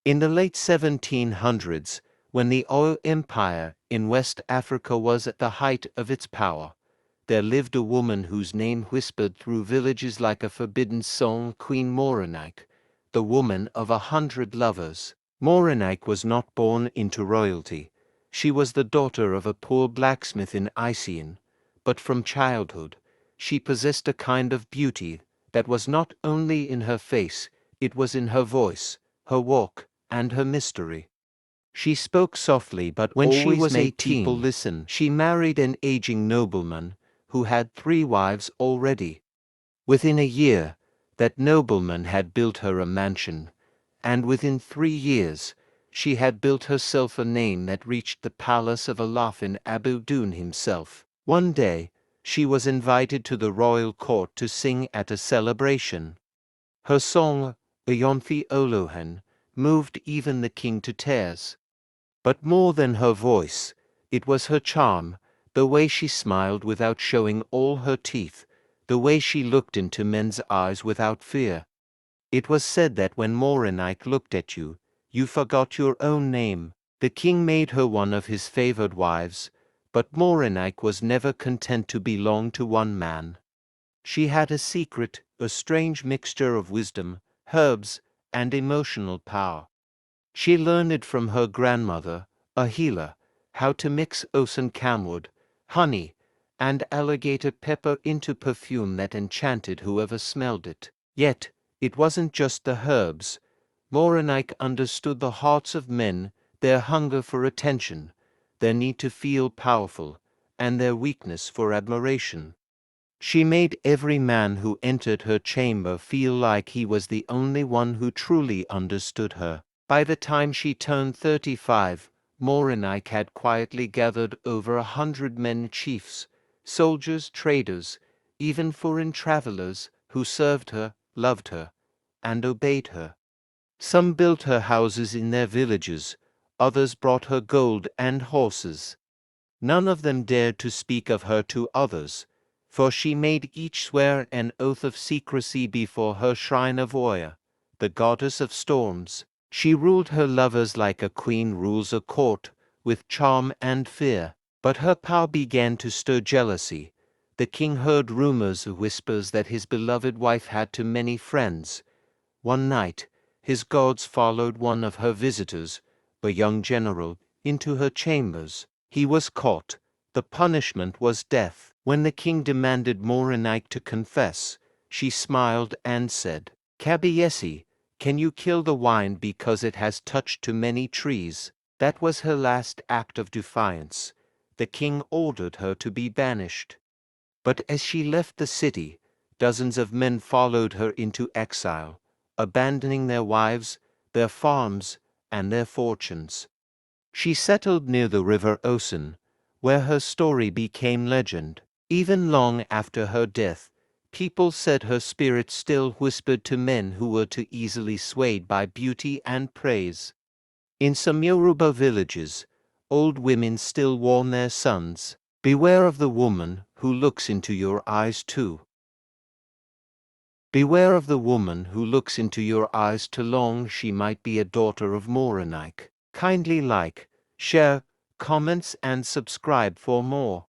In the late 1700s, when the oil empire in West Africa was at the height of its power, there lived a woman whose name whispered through villages like a forbidden song, Queen Moronike, the woman of 100 lovers. Moronike was not born into royalty. She was the daughter of a poor blacksmith in Isean, but from childhood she possessed a kind of beauty that was not only in her face, it was in her voice, her walk, and her mystery. She spoke softly, but when she was 18, people listen. She married an aging nobleman who had 3 wives already. Within a year, that nobleman had built her a mansion, and within 3 years, she had built herself a name that reached the palace of Alafin Abu-Dun himself. One day, she was invited to the royal court to sing at a celebration. Her song, Ayonthi Olohen, moved even the king to tears. But more than her voice, it was her charm, the way she smiled without showing all her teeth, the way she looked into men's eyes without fear. It was said that when Moronike looked at you, you forgot your own name. The king made her one of his favored wives, but Moronike was never content to belong to one man. She had a secret, a strange mixture of wisdom, herbs, and emotional power. She learned it from her grandmother, a healer, how to mix ocean camwood, honey, and alligator pepper into perfume that enchanted whoever smelled it. Yet, it wasn't just the herbs. Moronike understood the hearts of men, their hunger for attention, their need to feel powerful, and their weakness for admiration. She made every man who entered her chamber feel like he was the only one who truly understood her. By the time she turned 35, Moronike had quietly gathered over 100 men, chiefs, soldiers, traders, even foreign travelers, who served her, loved her, and obeyed her. Some built her houses in their villages, others brought her gold and horses. None of them dared to speak of her to others, for she made each swear an oath of secrecy before her shrine of Oya, the goddess of storms. She ruled her lovers like a queen rules a court, with charm and fear. But her power began to stir jealousy. The king heard rumors, whispers that his beloved wife had too many friends. One night, his guards followed one of her visitors, a young general, into her chambers. He was caught. The punishment was death. When the king demanded Moronike to confess, she smiled and said, "Kabiyesi, can you kill the wine because it has touched too many trees?" That was her last act of defiance. The king ordered her to be banished. But as she left the city, dozens of men followed her into exile, abandoning their wives, their farms, and their fortunes. She settled near the river Osun, where her story became legend. Even long after her death, people said her spirit still whispered to men who were too easily swayed by beauty and praise. In some Yoruba villages, old women still warn their sons, "Beware of the woman who looks into your eyes too." Beware of the woman who looks into your eyes too long. She might be a daughter of Moronike. Kindly like, share, comments and subscribe for more.